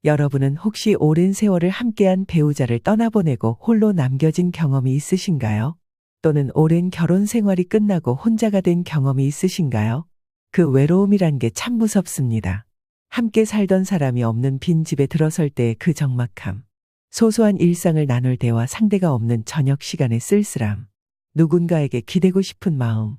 여러분은 혹시 오랜 세월을 함께한 배우자를 떠나보내고 홀로 남겨진 경험이 있으신가요? 또는 오랜 결혼 생활이 끝나고 혼자가 된 경험이 있으신가요? 그 외로움이란 게 참 무섭습니다. 함께 살던 사람이 없는 빈 집에 들어설 때의 그 적막함. 소소한 일상을 나눌 대화 상대가 없는 저녁 시간의 쓸쓸함. 누군가에게 기대고 싶은 마음.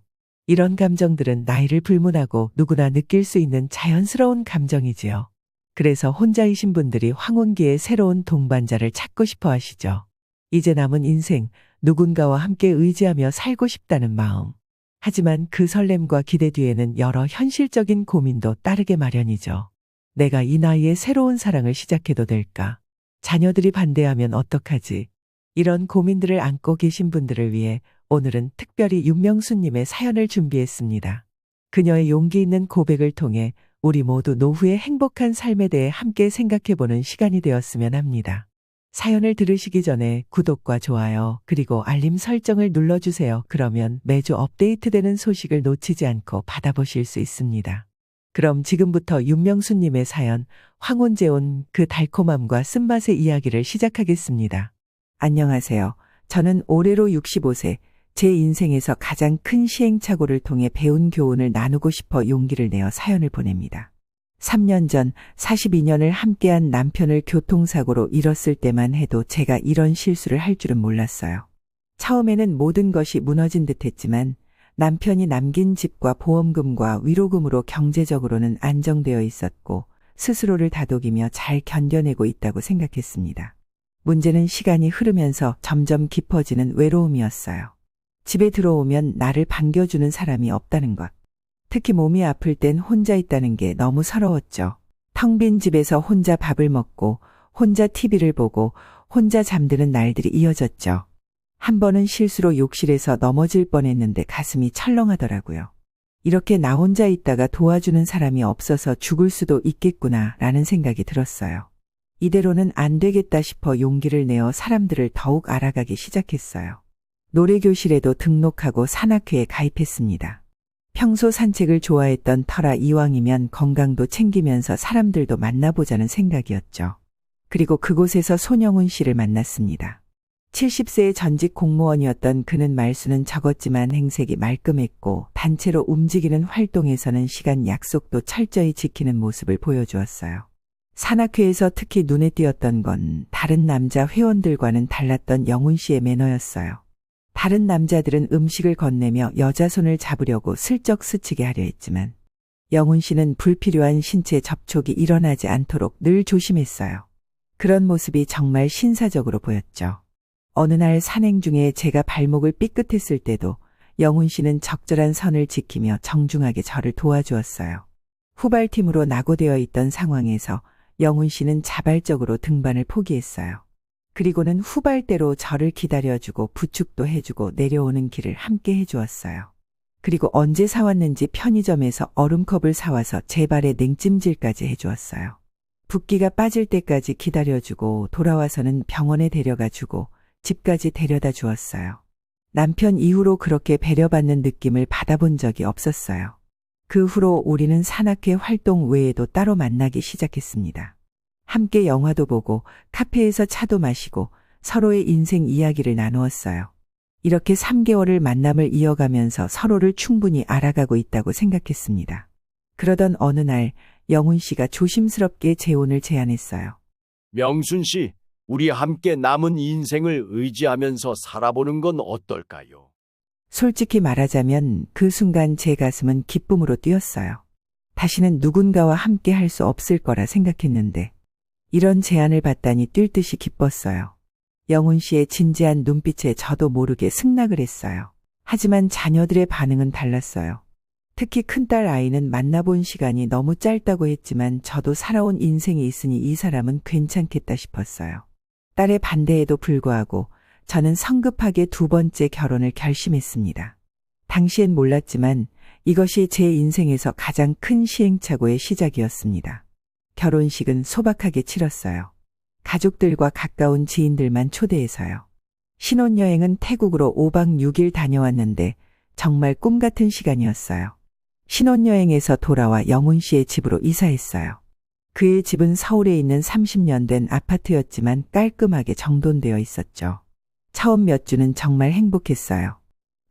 이런 감정들은 나이를 불문하고 누구나 느낄 수 있는 자연스러운 감정이지요. 그래서 혼자이신 분들이 황혼기에 새로운 동반자를 찾고 싶어 하시죠. 이제 남은 인생, 누군가와 함께 의지하며 살고 싶다는 마음. 하지만 그 설렘과 기대 뒤에는 여러 현실적인 고민도 따르게 마련이죠. 내가 이 나이에 새로운 사랑을 시작해도 될까? 자녀들이 반대하면 어떡하지? 이런 고민들을 안고 계신 분들을 위해 오늘은 특별히 윤명수님의 사연을 준비했습니다. 그녀의 용기 있는 고백을 통해 우리 모두 노후의 행복한 삶에 대해 함께 생각해보는 시간이 되었으면 합니다. 사연을 들으시기 전에 구독과 좋아요 그리고 알림 설정을 눌러주세요. 그러면 매주 업데이트되는 소식을 놓치지 않고 받아보실 수 있습니다. 그럼 지금부터 윤명수님의 사연, 황혼제 온 그 달콤함과 쓴맛의 이야기를 시작하겠습니다. 안녕하세요. 저는 올해로 65세, 제 인생에서 가장 큰 시행착오를 통해 배운 교훈을 나누고 싶어 용기를 내어 사연을 보냅니다. 3년 전 42년을 함께한 남편을 교통사고로 잃었을 때만 해도 제가 이런 실수를 할 줄은 몰랐어요. 처음에는 모든 것이 무너진 듯 했지만 남편이 남긴 집과 보험금과 위로금으로 경제적으로는 안정되어 있었고 스스로를 다독이며 잘 견뎌내고 있다고 생각했습니다. 문제는 시간이 흐르면서 점점 깊어지는 외로움이었어요. 집에 들어오면 나를 반겨주는 사람이 없다는 것. 특히 몸이 아플 땐 혼자 있다는 게 너무 서러웠죠. 텅 빈 집에서 혼자 밥을 먹고 혼자 TV를 보고 혼자 잠드는 날들이 이어졌죠. 한 번은 실수로 욕실에서 넘어질 뻔했는데 가슴이 철렁하더라고요. 이렇게 나 혼자 있다가 도와주는 사람이 없어서 죽을 수도 있겠구나 라는 생각이 들었어요. 이대로는 안 되겠다 싶어 용기를 내어 사람들을 더욱 알아가기 시작했어요. 노래교실에도 등록하고 산악회에 가입했습니다. 평소 산책을 좋아했던 터라 이왕이면 건강도 챙기면서 사람들도 만나보자는 생각이었죠. 그리고 그곳에서 손영훈 씨를 만났습니다. 70세의 전직 공무원이었던 그는 말수는 적었지만 행색이 말끔했고 단체로 움직이는 활동에서는 시간 약속도 철저히 지키는 모습을 보여주었어요. 산악회에서 특히 눈에 띄었던 건 다른 남자 회원들과는 달랐던 영훈 씨의 매너였어요. 다른 남자들은 음식을 건네며 여자 손을 잡으려고 슬쩍 스치게 하려 했지만 영훈 씨는 불필요한 신체 접촉이 일어나지 않도록 늘 조심했어요. 그런 모습이 정말 신사적으로 보였죠. 어느 날 산행 중에 제가 발목을 삐끗했을 때도 영훈 씨는 적절한 선을 지키며 정중하게 저를 도와주었어요. 후발팀으로 낙오되어 있던 상황에서 영훈 씨는 자발적으로 등반을 포기했어요. 그리고는 후발대로 저를 기다려주고 부축도 해주고 내려오는 길을 함께 해주었어요. 그리고 언제 사왔는지 편의점에서 얼음컵을 사와서 제 발에 냉찜질까지 해주었어요. 붓기가 빠질 때까지 기다려주고 돌아와서는 병원에 데려가주고 집까지 데려다 주었어요. 남편 이후로 그렇게 배려받는 느낌을 받아본 적이 없었어요. 그 후로 우리는 산악회 활동 외에도 따로 만나기 시작했습니다. 함께 영화도 보고 카페에서 차도 마시고 서로의 인생 이야기를 나누었어요. 이렇게 3개월을 만남을 이어가면서 서로를 충분히 알아가고 있다고 생각했습니다. 그러던 어느 날 영훈 씨가 조심스럽게 재혼을 제안했어요. 명순 씨, 우리 함께 남은 인생을 의지하면서 살아보는 건 어떨까요? 솔직히 말하자면 그 순간 제 가슴은 기쁨으로 뛰었어요. 다시는 누군가와 함께 할 수 없을 거라 생각했는데 이런 제안을 받다니 뛸 듯이 기뻤어요. 영훈 씨의 진지한 눈빛에 저도 모르게 승낙을 했어요. 하지만 자녀들의 반응은 달랐어요. 특히 큰딸 아이는 만나본 시간이 너무 짧다고 했지만 저도 살아온 인생이 있으니 이 사람은 괜찮겠다 싶었어요. 딸의 반대에도 불구하고 저는 성급하게 2번째 결혼을 결심했습니다. 당시엔 몰랐지만 이것이 제 인생에서 가장 큰 시행착오의 시작이었습니다. 결혼식은 소박하게 치렀어요. 가족들과 가까운 지인들만 초대해서요. 신혼여행은 태국으로 5박 6일 다녀왔는데 정말 꿈 같은 시간이었어요. 신혼여행에서 돌아와 영훈 씨의 집으로 이사했어요. 그의 집은 서울에 있는 30년 된 아파트였지만 깔끔하게 정돈되어 있었죠. 처음 몇 주는 정말 행복했어요.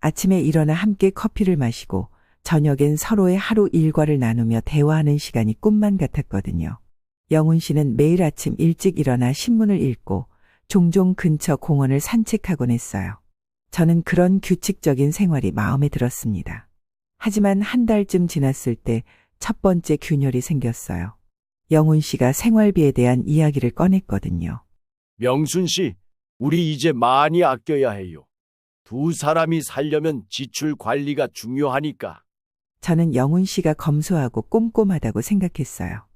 아침에 일어나 함께 커피를 마시고 저녁엔 서로의 하루 일과를 나누며 대화하는 시간이 꿈만 같았거든요. 영훈 씨는 매일 아침 일찍 일어나 신문을 읽고 종종 근처 공원을 산책하곤 했어요. 저는 그런 규칙적인 생활이 마음에 들었습니다. 하지만 한 달쯤 지났을 때 첫 번째 균열이 생겼어요. 영훈 씨가 생활비에 대한 이야기를 꺼냈거든요. 명순 씨, 우리 이제 많이 아껴야 해요. 두 사람이 살려면 지출 관리가 중요하니까. 저는 영훈 씨가 검소하고 꼼꼼하다고 생각했어요.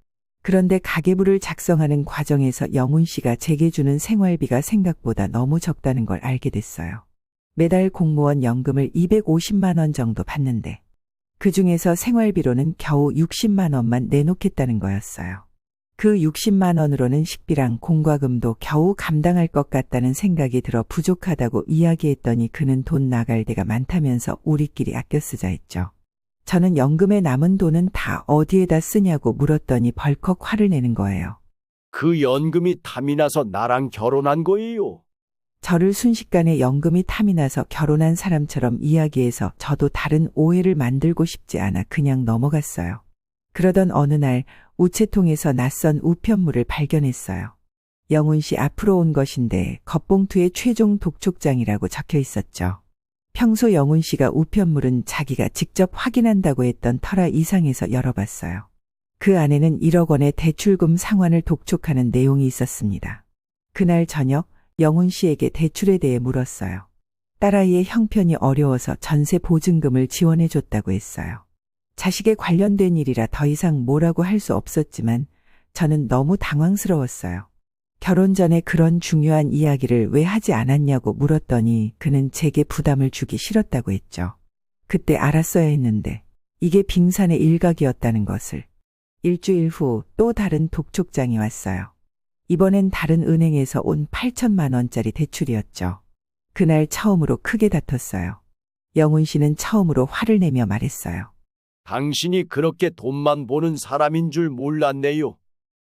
그런데 가계부를 작성하는 과정에서 영훈 씨가 제게 주는 생활비가 생각보다 너무 적다는 걸 알게 됐어요. 매달 공무원 연금을 250만 원 정도 받는데 그중에서 생활비로는 겨우 60만 원만 내놓겠다는 거였어요. 그 60만 원으로는 식비랑 공과금도 겨우 감당할 것 같다는 생각이 들어 부족하다고 이야기했더니 그는 돈 나갈 데가 많다면서 우리끼리 아껴 쓰자 했죠. 저는 연금에 남은 돈은 다 어디에다 쓰냐고 물었더니 벌컥 화를 내는 거예요. 그 연금이 탐이 나서 나랑 결혼한 거예요. 저를 순식간에 연금이 탐이 나서 결혼한 사람처럼 이야기해서 저도 다른 오해를 만들고 싶지 않아 그냥 넘어갔어요. 그러던 어느 날 우체통에서 낯선 우편물을 발견했어요. 영훈 씨 앞으로 온 것인데 겉봉투에 최종 독촉장이라고 적혀 있었죠. 평소 영훈 씨가 우편물은 자기가 직접 확인한다고 했던 터라 이상해서 열어봤어요. 그 안에는 1억 원의 대출금 상환을 독촉하는 내용이 있었습니다. 그날 저녁 영훈 씨에게 대출에 대해 물었어요. 딸아이의 형편이 어려워서 전세 보증금을 지원해줬다고 했어요. 자식에 관련된 일이라 더 이상 뭐라고 할 수 없었지만 저는 너무 당황스러웠어요. 결혼 전에 그런 중요한 이야기를 왜 하지 않았냐고 물었더니 그는 제게 부담을 주기 싫었다고 했죠. 그때 알았어야 했는데 이게 빙산의 일각이었다는 것을. 일주일 후 또 다른 독촉장이 왔어요. 이번엔 다른 은행에서 온 8천만 원짜리 대출이었죠. 그날 처음으로 크게 다퉜어요. 영훈 씨는 처음으로 화를 내며 말했어요. 당신이 그렇게 돈만 보는 사람인 줄 몰랐네요.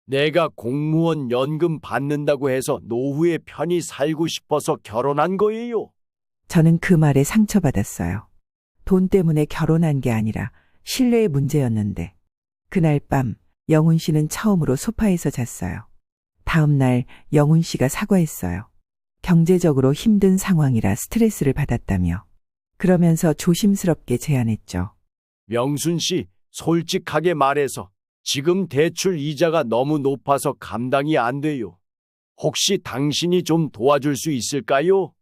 내가 공무원 연금 받는다고 해서 노후에 편히 살고 싶어서 결혼한 거예요. 저는 그 말에 상처받았어요. 돈 때문에 결혼한 게 아니라 신뢰의 문제였는데. 그날 밤 영훈 씨는 처음으로 소파에서 잤어요. 다음 날 영훈 씨가 사과했어요. 경제적으로 힘든 상황이라 스트레스를 받았다며. 그러면서 조심스럽게 제안했죠. 명순 씨, 솔직하게 말해서 지금 대출 이자가 너무 높아서 감당이 안 돼요. 혹시 당신이 좀 도와줄 수 있을까요?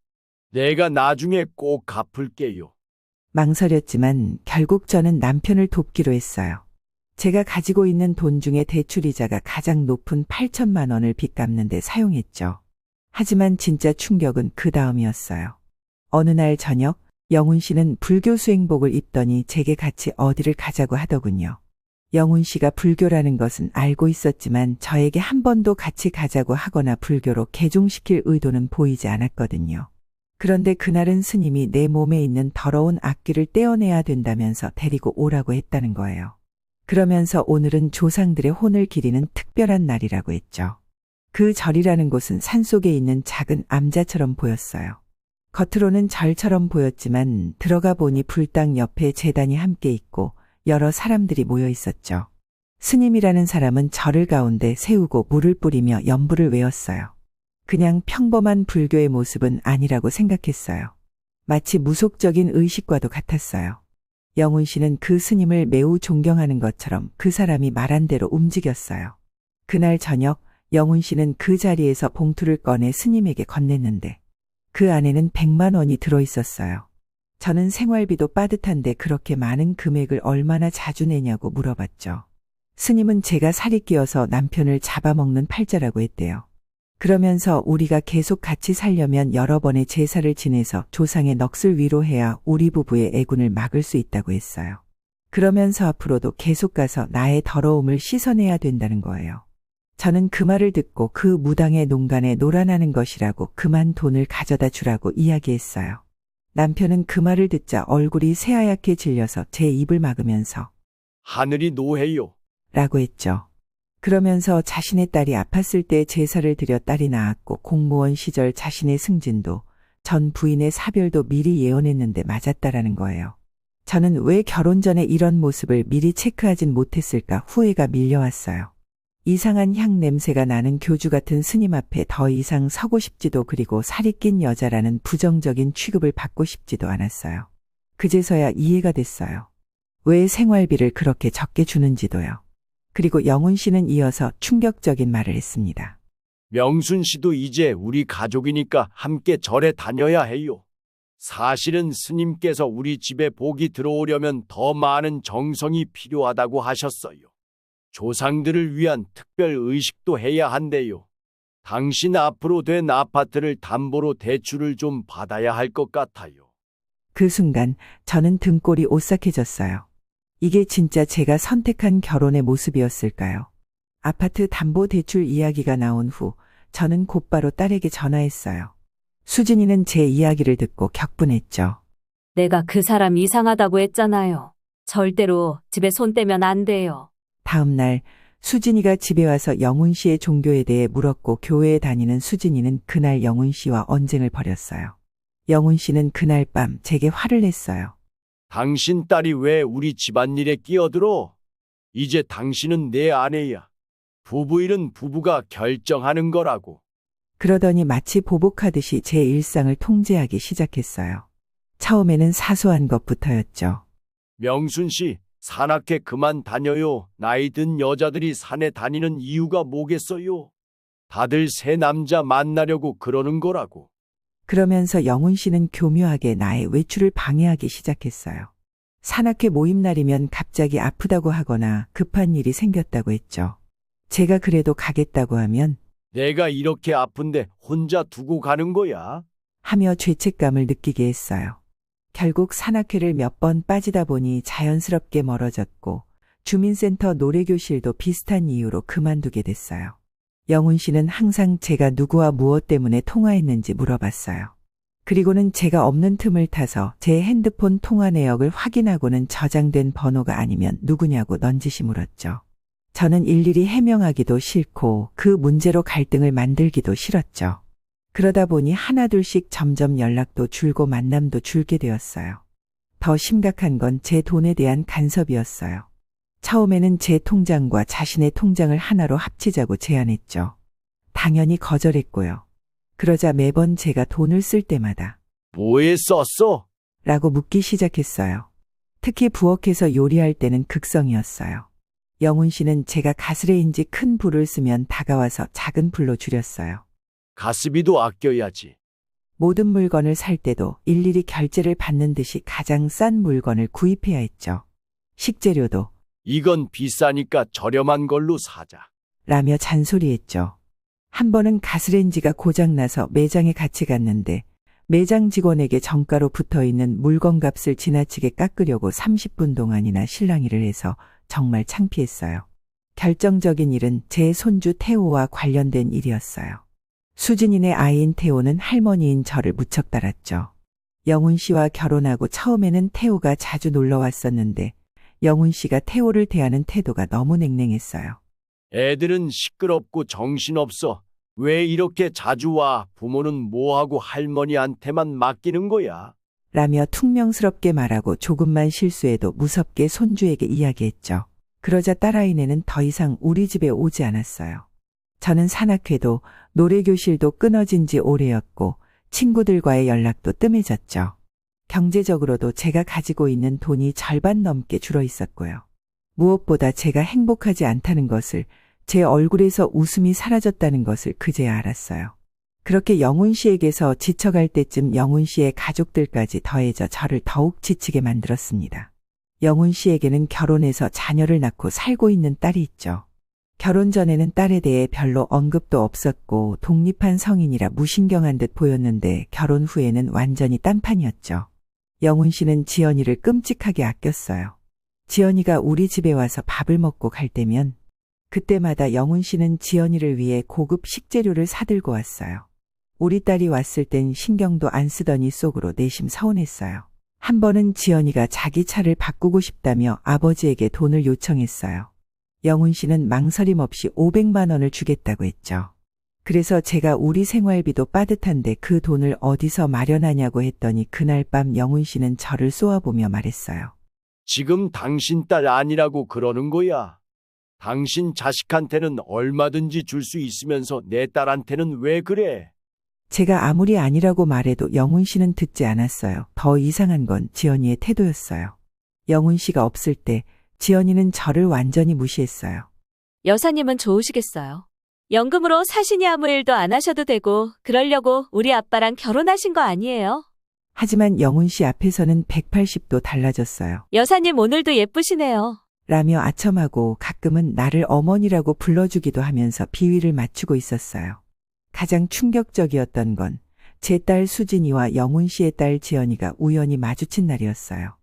내가 나중에 꼭 갚을게요. 망설였지만 결국 저는 남편을 돕기로 했어요. 제가 가지고 있는 돈 중에 대출이자가 가장 높은 8천만 원을 빚 갚는 데 사용했죠. 하지만 진짜 충격은 그 다음이었어요. 어느 날 저녁 영훈 씨는 불교 수행복을 입더니 제게 같이 어디를 가자고 하더군요. 영훈 씨가 불교라는 것은 알고 있었지만 저에게 한 번도 같이 가자고 하거나 불교로 개종시킬 의도는 보이지 않았거든요. 그런데 그날은 스님이 내 몸에 있는 더러운 악귀를 떼어내야 된다면서 데리고 오라고 했다는 거예요. 그러면서 오늘은 조상들의 혼을 기리는 특별한 날이라고 했죠. 그 절이라는 곳은 산속에 있는 작은 암자처럼 보였어요. 겉으로는 절처럼 보였지만 들어가 보니 불당 옆에 제단이 함께 있고 여러 사람들이 모여 있었죠. 스님이라는 사람은 절을 가운데 세우고 물을 뿌리며 연부를 외웠어요. 그냥 평범한 불교의 모습은 아니라고 생각했어요. 마치 무속적인 의식과도 같았어요. 영훈 씨는 그 스님을 매우 존경하는 것처럼 그 사람이 말한 대로 움직였어요. 그날 저녁 영훈 씨는 그 자리에서 봉투를 꺼내 스님에게 건넸는데 그 안에는 100만 원이 들어있었어요. 저는 생활비도 빠듯한데 그렇게 많은 금액을 얼마나 자주 내냐고 물어봤죠. 스님은 제가 살이 끼어서 남편을 잡아먹는 팔자라고 했대요. 그러면서 우리가 계속 같이 살려면 여러 번의 제사를 지내서 조상의 넋을 위로해야 우리 부부의 애군을 막을 수 있다고 했어요. 그러면서 앞으로도 계속 가서 나의 더러움을 씻어내야 된다는 거예요. 저는 그 말을 듣고 그 무당의 농간에 놀아나는 것이라고 그만 돈을 가져다 주라고 이야기했어요. 남편은 그 말을 듣자 얼굴이 새하얗게 질려서 제 입을 막으면서 하늘이 노해요. 라고 했죠. 그러면서 자신의 딸이 아팠을 때 제사를 드려 딸이 낳았고 공무원 시절 자신의 승진도 전 부인의 사별도 미리 예언했는데 맞았다라는 거예요. 저는 왜 결혼 전에 이런 모습을 미리 체크하진 못했을까 후회가 밀려왔어요. 이상한 향 냄새가 나는 교주 같은 스님 앞에 더 이상 서고 싶지도 그리고 살이 낀 여자라는 부정적인 취급을 받고 싶지도 않았어요. 그제서야 이해가 됐어요. 왜 생활비를 그렇게 적게 주는지도요. 그리고 영훈 씨는 이어서 충격적인 말을 했습니다. 명순 씨도 이제 우리 가족이니까 함께 절에 다녀야 해요. 사실은 스님께서 우리 집에 복이 들어오려면 더 많은 정성이 필요하다고 하셨어요. 조상들을 위한 특별 의식도 해야 한대요. 당신 앞으로 된 아파트를 담보로 대출을 좀 받아야 할 것 같아요. 그 순간 저는 등골이 오싹해졌어요. 이게 진짜 제가 선택한 결혼의 모습이었을까요? 아파트 담보 대출 이야기가 나온 후 저는 곧바로 딸에게 전화했어요. 수진이는 제 이야기를 듣고 격분했죠. 내가 그 사람 이상하다고 했잖아요. 절대로 집에 손 떼면 안 돼요. 다음 날 수진이가 집에 와서 영훈 씨의 종교에 대해 물었고 교회에 다니는 수진이는 그날 영훈 씨와 언쟁을 벌였어요. 영훈 씨는 그날 밤 제게 화를 냈어요. 당신 딸이 왜 우리 집안일에 끼어들어? 이제 당신은 내 아내야. 부부일은 부부가 결정하는 거라고. 그러더니 마치 보복하듯이 제 일상을 통제하기 시작했어요. 처음에는 사소한 것부터였죠. 명순 씨, 산악회 그만 다녀요. 나이 든 여자들이 산에 다니는 이유가 뭐겠어요? 다들 새 남자 만나려고 그러는 거라고. 그러면서 영훈 씨는 교묘하게 나의 외출을 방해하기 시작했어요. 산악회 모임 날이면 갑자기 아프다고 하거나 급한 일이 생겼다고 했죠. 제가 그래도 가겠다고 하면 내가 이렇게 아픈데 혼자 두고 가는 거야? 하며 죄책감을 느끼게 했어요. 결국 산악회를 몇 번 빠지다 보니 자연스럽게 멀어졌고 주민센터 노래교실도 비슷한 이유로 그만두게 됐어요. 영훈 씨는 항상 제가 누구와 무엇 때문에 통화했는지 물어봤어요. 그리고는 제가 없는 틈을 타서 제 핸드폰 통화 내역을 확인하고는 저장된 번호가 아니면 누구냐고 넌지시 물었죠. 저는 일일이 해명하기도 싫고 그 문제로 갈등을 만들기도 싫었죠. 그러다 보니 하나둘씩 점점 연락도 줄고 만남도 줄게 되었어요. 더 심각한 건 제 돈에 대한 간섭이었어요. 처음에는 제 통장과 자신의 통장을 하나로 합치자고 제안했죠. 당연히 거절했고요. 그러자 매번 제가 돈을 쓸 때마다 뭐에 썼어? 라고 묻기 시작했어요. 특히 부엌에서 요리할 때는 극성이었어요. 영훈 씨는 제가 가스레인지 큰 불을 쓰면 다가와서 작은 불로 줄였어요. 가스비도 아껴야지. 모든 물건을 살 때도 일일이 결제를 받는 듯이 가장 싼 물건을 구입해야 했죠. 식재료도 이건 비싸니까 저렴한 걸로 사자. 라며 잔소리했죠. 한 번은 가스레인지가 고장나서 매장에 같이 갔는데 매장 직원에게 정가로 붙어있는 물건값을 지나치게 깎으려고 30분 동안이나 실랑이를 해서 정말 창피했어요. 결정적인 일은 제 손주 태호와 관련된 일이었어요. 수진이네 아이인 태호는 할머니인 저를 무척 따랐죠. 영훈 씨와 결혼하고 처음에는 태호가 자주 놀러 왔었는데 영훈 씨가 태호를 대하는 태도가 너무 냉랭했어요. 애들은 시끄럽고 정신없어. 왜 이렇게 자주 와? 부모는 뭐하고 할머니한테만 맡기는 거야? 라며 퉁명스럽게 말하고 조금만 실수해도 무섭게 손주에게 이야기했죠. 그러자 딸아이네는 더 이상 우리 집에 오지 않았어요. 저는 산악회도 노래교실도 끊어진 지 오래였고 친구들과의 연락도 뜸해졌죠. 경제적으로도 제가 가지고 있는 돈이 절반 넘게 줄어 있었고요. 무엇보다 제가 행복하지 않다는 것을, 제 얼굴에서 웃음이 사라졌다는 것을 그제야 알았어요. 그렇게 영훈 씨에게서 지쳐갈 때쯤 영훈 씨의 가족들까지 더해져 저를 더욱 지치게 만들었습니다. 영훈 씨에게는 결혼해서 자녀를 낳고 살고 있는 딸이 있죠. 결혼 전에는 딸에 대해 별로 언급도 없었고 독립한 성인이라 무신경한 듯 보였는데 결혼 후에는 완전히 딴판이었죠. 영훈 씨는 지연이를 끔찍하게 아꼈어요. 지연이가 우리 집에 와서 밥을 먹고 갈 때면 그때마다 영훈 씨는 지연이를 위해 고급 식재료를 사들고 왔어요. 우리 딸이 왔을 땐 신경도 안 쓰더니 속으로 내심 서운했어요. 한 번은 지연이가 자기 차를 바꾸고 싶다며 아버지에게 돈을 요청했어요. 영훈 씨는 망설임 없이 500만 원을 주겠다고 했죠. 그래서 제가 우리 생활비도 빠듯한데 그 돈을 어디서 마련하냐고 했더니 그날 밤 영훈 씨는 저를 쏘아보며 말했어요. 지금 당신 딸 아니라고 그러는 거야. 당신 자식한테는 얼마든지 줄 수 있으면서 내 딸한테는 왜 그래? 제가 아무리 아니라고 말해도 영훈 씨는 듣지 않았어요. 더 이상한 건 지연이의 태도였어요. 영훈 씨가 없을 때 지연이는 저를 완전히 무시했어요. 여사님은 좋으시겠어요. 연금으로 사시니 아무 일도 안 하셔도 되고 그러려고 우리 아빠랑 결혼하신 거 아니에요? 하지만 영훈 씨 앞에서는 180도 달라졌어요. 여사님 오늘도 예쁘시네요. 라며 아첨하고 가끔은 나를 어머니라고 불러주기도 하면서 비위를 맞추고 있었어요. 가장 충격적이었던 건 제 딸 수진이와 영훈 씨의 딸 지연이가 우연히 마주친 날이었어요.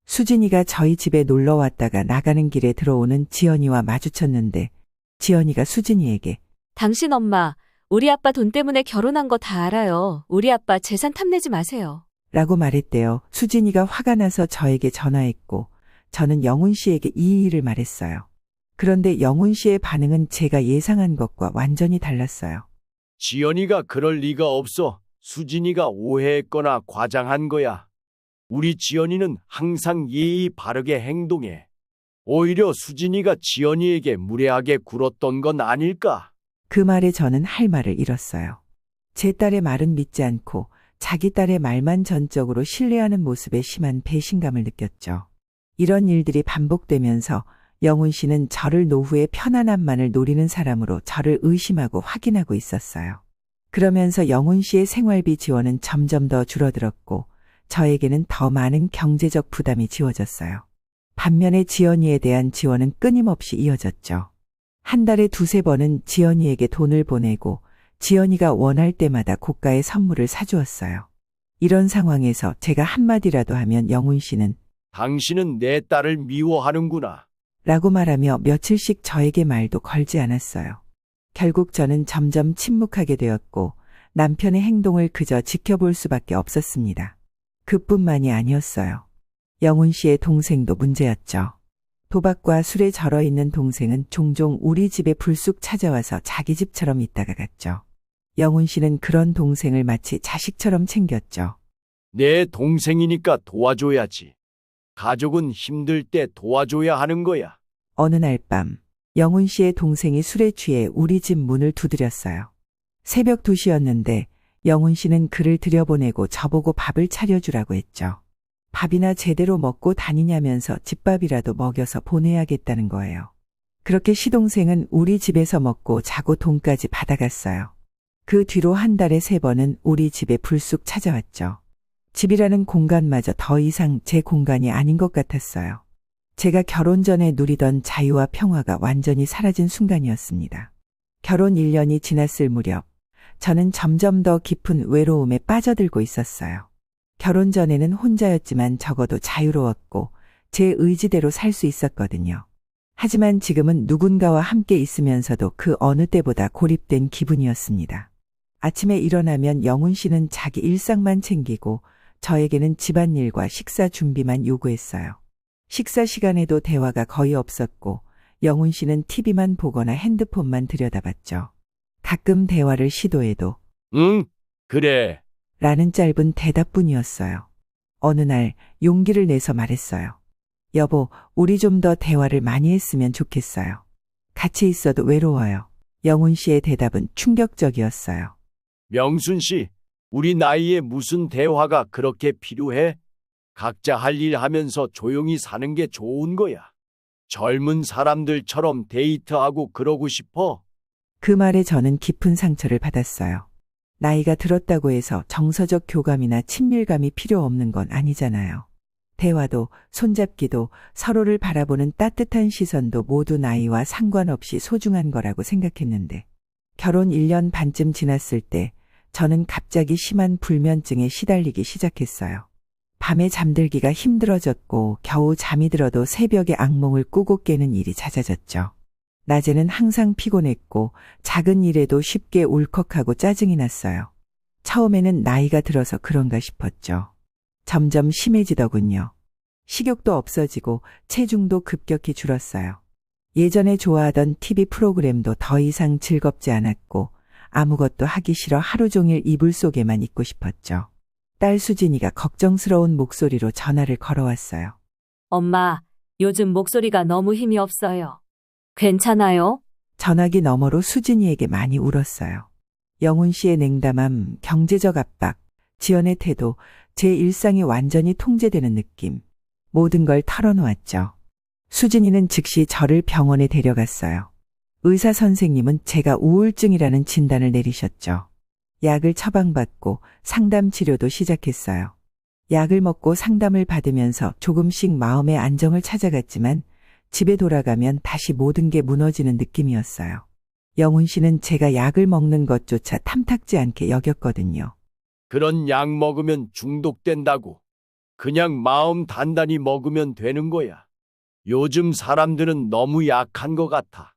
수진이가 저희 집에 놀러 왔다가 나가는 길에 들어오는 지연이와 마주쳤는데 지연이가 수진이에게 당신 엄마, 우리 아빠 돈 때문에 결혼한 거 다 알아요. 우리 아빠 재산 탐내지 마세요. 라고 말했대요. 수진이가 화가 나서 저에게 전화했고 저는 영훈 씨에게 이 일을 말했어요. 그런데 영훈 씨의 반응은 제가 예상한 것과 완전히 달랐어요. 지연이가 그럴 리가 없어. 수진이가 오해했거나 과장한 거야. 우리 지연이는 항상 예의 바르게 행동해. 오히려 수진이가 지연이에게 무례하게 굴었던 건 아닐까? 그 말에 저는 할 말을 잃었어요. 제 딸의 말은 믿지 않고 자기 딸의 말만 전적으로 신뢰하는 모습에 심한 배신감을 느꼈죠. 이런 일들이 반복되면서 영훈 씨는 저를 노후의 편안함만을 노리는 사람으로 저를 의심하고 확인하고 있었어요. 그러면서 영훈 씨의 생활비 지원은 점점 더 줄어들었고 저에게는 더 많은 경제적 부담이 지워졌어요. 반면에 지연이에 대한 지원은 끊임없이 이어졌죠. 한 달에 2~3번은 지연이에게 돈을 보내고 지연이가 원할 때마다 고가의 선물을 사주었어요. 이런 상황에서 제가 한마디라도 하면 영훈 씨는 당신은 내 딸을 미워하는구나. 라고 말하며 며칠씩 저에게 말도 걸지 않았어요. 결국 저는 점점 침묵하게 되었고 남편의 행동을 그저 지켜볼 수밖에 없었습니다. 그뿐만이 아니었어요. 영훈 씨의 동생도 문제였죠. 도박과 술에 절어 있는 동생은 종종 우리 집에 불쑥 찾아와서 자기 집처럼 있다가 갔죠. 영훈 씨는 그런 동생을 마치 자식처럼 챙겼죠. 내 동생이니까 도와줘야지. 가족은 힘들 때 도와줘야 하는 거야. 어느 날 밤 영훈 씨의 동생이 술에 취해 우리 집 문을 두드렸어요. 새벽 2시였는데 영훈 씨는 그를 들여보내고 저보고 밥을 차려주라고 했죠. 밥이나 제대로 먹고 다니냐면서 집밥이라도 먹여서 보내야겠다는 거예요. 그렇게 시동생은 우리 집에서 먹고 자고 돈까지 받아갔어요. 그 뒤로 한 달에 3번은 우리 집에 불쑥 찾아왔죠. 집이라는 공간마저 더 이상 제 공간이 아닌 것 같았어요. 제가 결혼 전에 누리던 자유와 평화가 완전히 사라진 순간이었습니다. 결혼 1년이 지났을 무렵 저는 점점 더 깊은 외로움에 빠져들고 있었어요. 결혼 전에는 혼자였지만 적어도 자유로웠고 제 의지대로 살 수 있었거든요. 하지만 지금은 누군가와 함께 있으면서도 그 어느 때보다 고립된 기분이었습니다. 아침에 일어나면 영훈 씨는 자기 일상만 챙기고 저에게는 집안일과 식사 준비만 요구했어요. 식사 시간에도 대화가 거의 없었고 영훈 씨는 TV만 보거나 핸드폰만 들여다봤죠. 가끔 대화를 시도해도 응, 그래. 라는 짧은 대답뿐이었어요. 어느 날 용기를 내서 말했어요. 여보, 우리 좀 더 대화를 많이 했으면 좋겠어요. 같이 있어도 외로워요. 영훈 씨의 대답은 충격적이었어요. 명순 씨, 우리 나이에 무슨 대화가 그렇게 필요해? 각자 할 일 하면서 조용히 사는 게 좋은 거야. 젊은 사람들처럼 데이트하고 그러고 싶어? 그 말에 저는 깊은 상처를 받았어요. 나이가 들었다고 해서 정서적 교감이나 친밀감이 필요 없는 건 아니잖아요. 대화도 손잡기도 서로를 바라보는 따뜻한 시선도 모두 나이와 상관없이 소중한 거라고 생각했는데 결혼 1년 반쯤 지났을 때 저는 갑자기 심한 불면증에 시달리기 시작했어요. 밤에 잠들기가 힘들어졌고 겨우 잠이 들어도 새벽에 악몽을 꾸고 깨는 일이 잦아졌죠. 낮에는 항상 피곤했고 작은 일에도 쉽게 울컥하고 짜증이 났어요. 처음에는 나이가 들어서 그런가 싶었죠. 점점 심해지더군요. 식욕도 없어지고 체중도 급격히 줄었어요. 예전에 좋아하던 TV 프로그램도 더 이상 즐겁지 않았고 아무것도 하기 싫어 하루 종일 이불 속에만 있고 싶었죠. 딸 수진이가 걱정스러운 목소리로 전화를 걸어왔어요. 엄마, 요즘 목소리가 너무 힘이 없어요. 괜찮아요? 전화기 너머로 수진이에게 많이 울었어요. 영훈 씨의 냉담함, 경제적 압박, 지연의 태도, 제 일상이 완전히 통제되는 느낌. 모든 걸 털어놓았죠. 수진이는 즉시 저를 병원에 데려갔어요. 의사 선생님은 제가 우울증이라는 진단을 내리셨죠. 약을 처방받고 상담 치료도 시작했어요. 약을 먹고 상담을 받으면서 조금씩 마음의 안정을 찾아갔지만 집에 돌아가면 다시 모든 게 무너지는 느낌이었어요. 영훈 씨는 제가 약을 먹는 것조차 탐탁지 않게 여겼거든요. 그런 약 먹으면 중독된다고. 그냥 마음 단단히 먹으면 되는 거야. 요즘 사람들은 너무 약한 것 같아.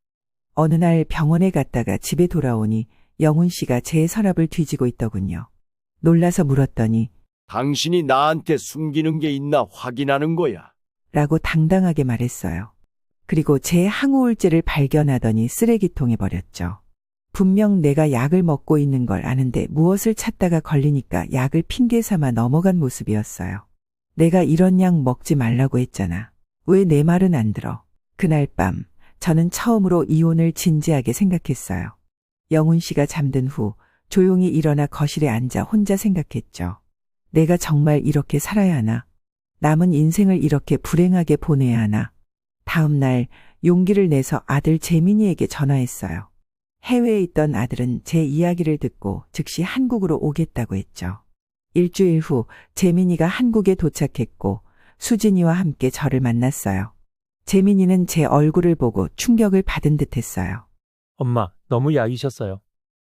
어느 날 병원에 갔다가 집에 돌아오니 영훈 씨가 제 서랍을 뒤지고 있더군요. 놀라서 물었더니 당신이 나한테 숨기는 게 있나 확인하는 거야. 라고 당당하게 말했어요. 그리고 제 항우울제를 발견하더니 쓰레기통에 버렸죠. 분명 내가 약을 먹고 있는 걸 아는데 무엇을 찾다가 걸리니까 약을 핑계 삼아 넘어간 모습이었어요. 내가 이런 약 먹지 말라고 했잖아. 왜 내 말은 안 들어? 그날 밤 저는 처음으로 이혼을 진지하게 생각했어요. 영훈 씨가 잠든 후 조용히 일어나 거실에 앉아 혼자 생각했죠. 내가 정말 이렇게 살아야 하나? 남은 인생을 이렇게 불행하게 보내야 하나? 다음 날 용기를 내서 아들 재민이에게 전화했어요. 해외에 있던 아들은 제 이야기를 듣고 즉시 한국으로 오겠다고 했죠. 일주일 후 재민이가 한국에 도착했고 수진이와 함께 저를 만났어요. 재민이는 제 얼굴을 보고 충격을 받은 듯 했어요. 엄마, 너무 야위셨어요.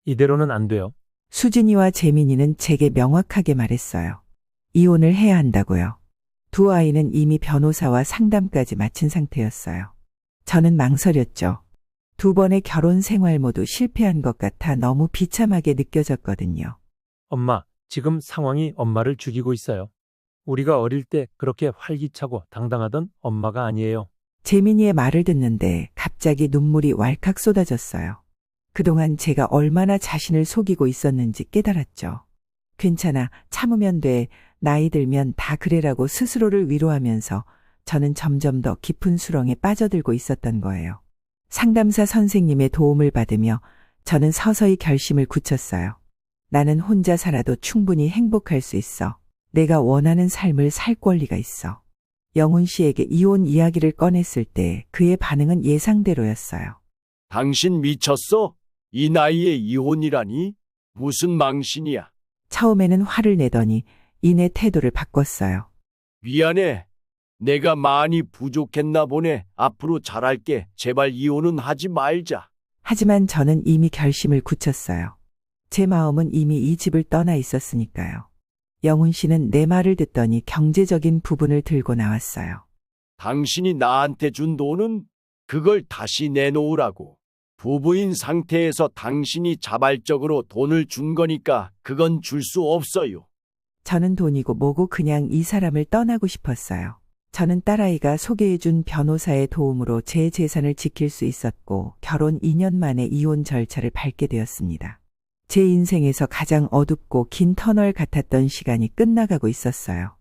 이대로는 안 돼요. 수진이와 재민이는 제게 명확하게 말했어요. 이혼을 해야 한다고요. 두 아이는 이미 변호사와 상담까지 마친 상태였어요. 저는 망설였죠. 두 번의 결혼 생활 모두 실패한 것 같아 너무 비참하게 느껴졌거든요. 엄마, 지금 상황이 엄마를 죽이고 있어요. 우리가 어릴 때 그렇게 활기차고 당당하던 엄마가 아니에요. 재민이의 말을 듣는데 갑자기 눈물이 왈칵 쏟아졌어요. 그동안 제가 얼마나 자신을 속이고 있었는지 깨달았죠. 괜찮아, 참으면 돼, 나이 들면 다 그래라고 스스로를 위로하면서 저는 점점 더 깊은 수렁에 빠져들고 있었던 거예요. 상담사 선생님의 도움을 받으며 저는 서서히 결심을 굳혔어요. 나는 혼자 살아도 충분히 행복할 수 있어. 내가 원하는 삶을 살 권리가 있어. 영훈 씨에게 이혼 이야기를 꺼냈을 때 그의 반응은 예상대로였어요. 당신 미쳤어? 이 나이에 이혼이라니? 무슨 망신이야? 처음에는 화를 내더니 이내 태도를 바꿨어요. 미안해. 내가 많이 부족했나 보네. 앞으로 잘할게. 제발 이혼은 하지 말자. 하지만 저는 이미 결심을 굳혔어요. 제 마음은 이미 이 집을 떠나 있었으니까요. 영훈 씨는 내 말을 듣더니 경제적인 부분을 들고 나왔어요. 당신이 나한테 준 돈은 그걸 다시 내놓으라고. 부부인 상태에서 당신이 자발적으로 돈을 준 거니까 그건 줄 수 없어요. 저는 돈이고 뭐고 그냥 이 사람을 떠나고 싶었어요. 저는 딸아이가 소개해준 변호사의 도움으로 제 재산을 지킬 수 있었고 결혼 2년 만에 이혼 절차를 밟게 되었습니다. 제 인생에서 가장 어둡고 긴 터널 같았던 시간이 끝나가고 있었어요.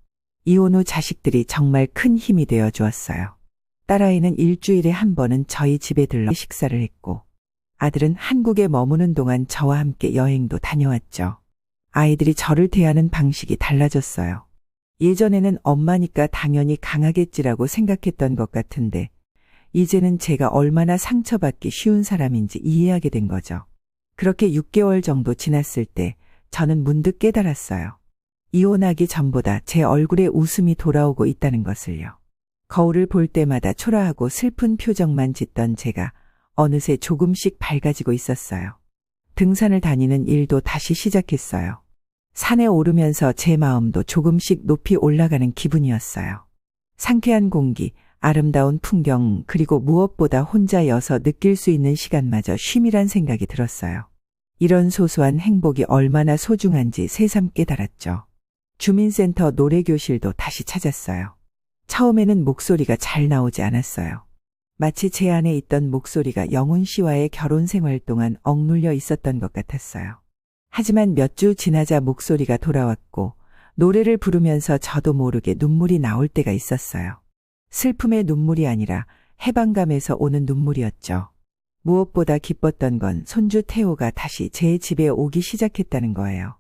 이혼 후 자식들이 정말 큰 힘이 되어 주었어요. 딸아이는 일주일에 한 번은 저희 집에 들러 식사를 했고 아들은 한국에 머무는 동안 저와 함께 여행도 다녀왔죠. 아이들이 저를 대하는 방식이 달라졌어요. 예전에는 엄마니까 당연히 강하겠지라고 생각했던 것 같은데 이제는 제가 얼마나 상처받기 쉬운 사람인지 이해하게 된 거죠. 그렇게 6개월 정도 지났을 때 저는 문득 깨달았어요. 이혼하기 전보다 제 얼굴에 웃음이 돌아오고 있다는 것을요. 거울을 볼 때마다 초라하고 슬픈 표정만 짓던 제가 어느새 조금씩 밝아지고 있었어요. 등산을 다니는 일도 다시 시작했어요. 산에 오르면서 제 마음도 조금씩 높이 올라가는 기분이었어요. 상쾌한 공기, 아름다운 풍경, 그리고 무엇보다 혼자여서 느낄 수 있는 시간마저 쉼이란 생각이 들었어요. 이런 소소한 행복이 얼마나 소중한지 새삼 깨달았죠. 주민센터 노래교실도 다시 찾았어요. 처음에는 목소리가 잘 나오지 않았어요. 마치 제 안에 있던 목소리가 영훈 씨와의 결혼 생활 동안 억눌려 있었던 것 같았어요. 하지만 몇 주 지나자 목소리가 돌아왔고 노래를 부르면서 저도 모르게 눈물이 나올 때가 있었어요. 슬픔의 눈물이 아니라 해방감에서 오는 눈물이었죠. 무엇보다 기뻤던 건 손주 태호가 다시 제 집에 오기 시작했다는 거예요.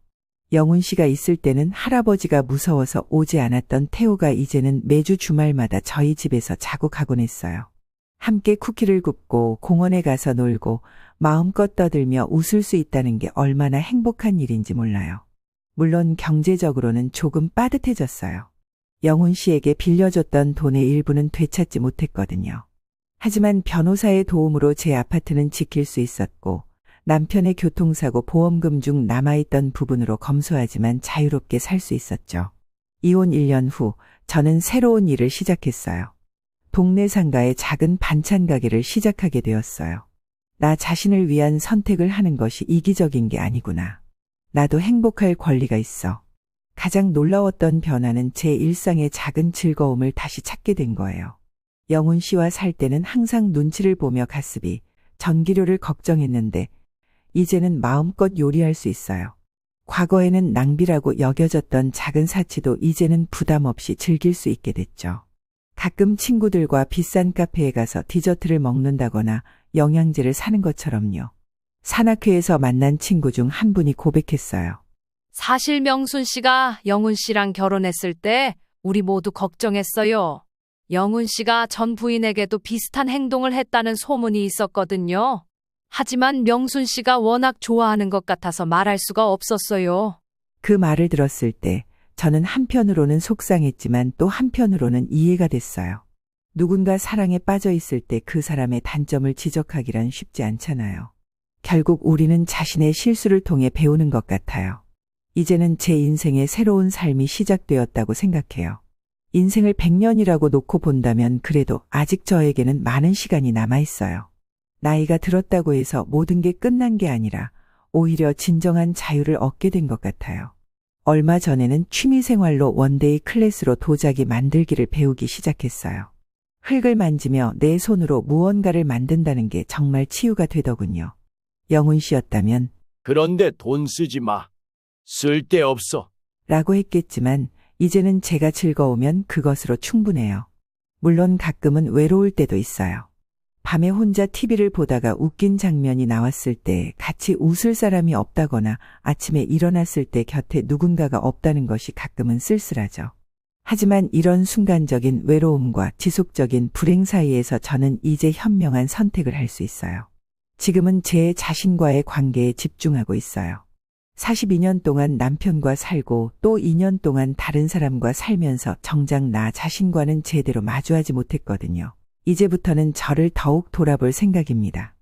영훈 씨가 있을 때는 할아버지가 무서워서 오지 않았던 태호가 이제는 매주 주말마다 저희 집에서 자고 가곤 했어요. 함께 쿠키를 굽고 공원에 가서 놀고 마음껏 떠들며 웃을 수 있다는 게 얼마나 행복한 일인지 몰라요. 물론 경제적으로는 조금 빠듯해졌어요. 영훈 씨에게 빌려줬던 돈의 일부는 되찾지 못했거든요. 하지만 변호사의 도움으로 제 아파트는 지킬 수 있었고 남편의 교통사고 보험금 중 남아있던 부분으로 검소하지만 자유롭게 살 수 있었죠. 이혼 1년 후 저는 새로운 일을 시작했어요. 동네 상가에 작은 반찬 가게를 시작하게 되었어요. 나 자신을 위한 선택을 하는 것이 이기적인 게 아니구나. 나도 행복할 권리가 있어. 가장 놀라웠던 변화는 제 일상의 작은 즐거움을 다시 찾게 된 거예요. 영훈 씨와 살 때는 항상 눈치를 보며 가스비, 전기료를 걱정했는데 이제는 마음껏 요리할 수 있어요. 과거에는 낭비라고 여겨졌던 작은 사치도 이제는 부담 없이 즐길 수 있게 됐죠. 가끔 친구들과 비싼 카페에 가서 디저트를 먹는다거나 영양제를 사는 것처럼요. 산악회에서 만난 친구 중 한 분이 고백했어요. 사실 명순 씨가 영훈 씨랑 결혼했을 때 우리 모두 걱정했어요. 영훈 씨가 전 부인에게도 비슷한 행동을 했다는 소문이 있었거든요. 하지만 명순 씨가 워낙 좋아하는 것 같아서 말할 수가 없었어요. 그 말을 들었을 때 저는 한편으로는 속상했지만 또 한편으로는 이해가 됐어요. 누군가 사랑에 빠져 있을 때 그 사람의 단점을 지적하기란 쉽지 않잖아요. 결국 우리는 자신의 실수를 통해 배우는 것 같아요. 이제는 제 인생의 새로운 삶이 시작되었다고 생각해요. 인생을 100년이라고 놓고 본다면 그래도 아직 저에게는 많은 시간이 남아 있어요. 나이가 들었다고 해서 모든 게 끝난 게 아니라 오히려 진정한 자유를 얻게 된 것 같아요. 얼마 전에는 취미생활로 원데이 클래스로 도자기 만들기를 배우기 시작했어요. 흙을 만지며 내 손으로 무언가를 만든다는 게 정말 치유가 되더군요. 영훈 씨였다면 그런데 돈 쓰지 마. 쓸데없어. 라고 했겠지만 이제는 제가 즐거우면 그것으로 충분해요. 물론 가끔은 외로울 때도 있어요. 밤에 혼자 TV를 보다가 웃긴 장면이 나왔을 때 같이 웃을 사람이 없다거나 아침에 일어났을 때 곁에 누군가가 없다는 것이 가끔은 쓸쓸하죠. 하지만 이런 순간적인 외로움과 지속적인 불행 사이에서 저는 이제 현명한 선택을 할 수 있어요. 지금은 제 자신과의 관계에 집중하고 있어요. 42년 동안 남편과 살고 또 2년 동안 다른 사람과 살면서 정작 나 자신과는 제대로 마주하지 못했거든요. 이제부터는 저를 더욱 돌아볼 생각입니다.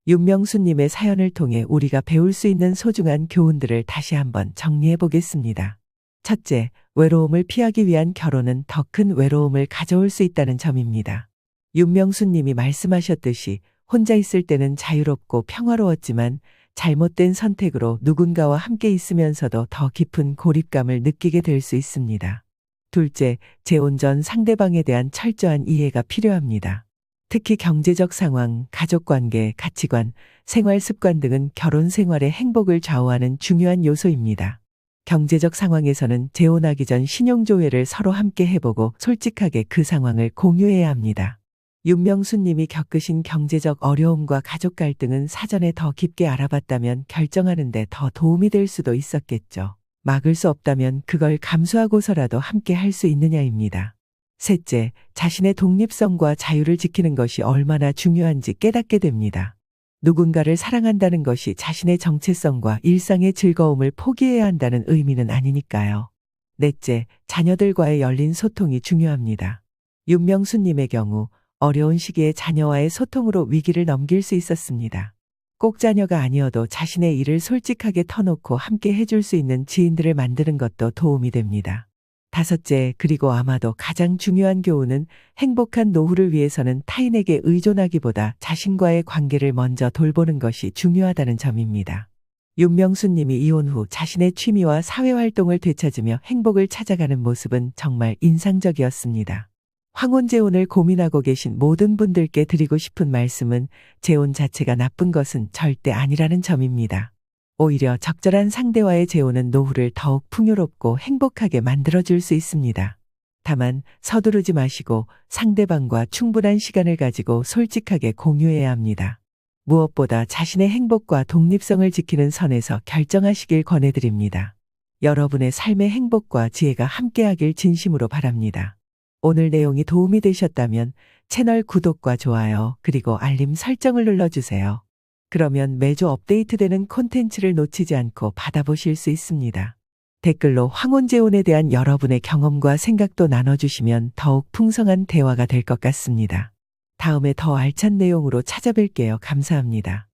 윤명수님의 사연을 통해 우리가 배울 수 있는 소중한 교훈들을 다시 한번 정리해 보겠습니다. 첫째, 외로움을 피하기 위한 결혼은 더 큰 외로움을 가져올 수 있다는 점입니다. 윤명수님이 말씀하셨듯이 혼자 있을 때는 자유롭고 평화로웠지만 잘못된 선택으로 누군가와 함께 있으면서도 더 깊은 고립감을 느끼게 될 수 있습니다. 둘째, 재혼 전 상대방에 대한 철저한 이해가 필요합니다. 특히 경제적 상황, 가족관계, 가치관, 생활 습관 등은 결혼 생활의 행복을 좌우하는 중요한 요소입니다. 경제적 상황에서는 재혼하기 전 신용조회를 서로 함께 해보고 솔직하게 그 상황을 공유해야 합니다. 윤명수님이 겪으신 경제적 어려움과 가족 갈등은 사전에 더 깊게 알아봤다면 결정하는데 더 도움이 될 수도 있었겠죠. 막을 수 없다면 그걸 감수하고서라도 함께 할 수 있느냐입니다. 셋째, 자신의 독립성과 자유를 지키는 것이 얼마나 중요한지 깨닫게 됩니다. 누군가를 사랑한다는 것이 자신의 정체성과 일상의 즐거움을 포기해야 한다는 의미는 아니니까요. 넷째, 자녀들과의 열린 소통이 중요합니다. 윤명수님의 경우 어려운 시기에 자녀와의 소통으로 위기를 넘길 수 있었습니다. 꼭 자녀가 아니어도 자신의 일을 솔직하게 터놓고 함께 해줄 수 있는 지인들을 만드는 것도 도움이 됩니다. 다섯째, 그리고 아마도 가장 중요한 교훈은 행복한 노후를 위해서는 타인에게 의존하기보다 자신과의 관계를 먼저 돌보는 것이 중요하다는 점입니다. 윤명수님이 이혼 후 자신의 취미와 사회활동을 되찾으며 행복을 찾아가는 모습은 정말 인상적이었습니다. 황혼재혼을 고민하고 계신 모든 분들께 드리고 싶은 말씀은 재혼 자체가 나쁜 것은 절대 아니라는 점입니다. 오히려 적절한 상대와의 재혼은 노후를 더욱 풍요롭고 행복하게 만들어줄 수 있습니다. 다만 서두르지 마시고 상대방과 충분한 시간을 가지고 솔직하게 공유해야 합니다. 무엇보다 자신의 행복과 독립성을 지키는 선에서 결정하시길 권해드립니다. 여러분의 삶의 행복과 지혜가 함께하길 진심으로 바랍니다. 오늘 내용이 도움이 되셨다면 채널 구독과 좋아요 그리고 알림 설정을 눌러주세요. 그러면 매주 업데이트되는 콘텐츠를 놓치지 않고 받아보실 수 있습니다. 댓글로 황혼재혼에 대한 여러분의 경험과 생각도 나눠주시면 더욱 풍성한 대화가 될 것 같습니다. 다음에 더 알찬 내용으로 찾아뵐게요. 감사합니다.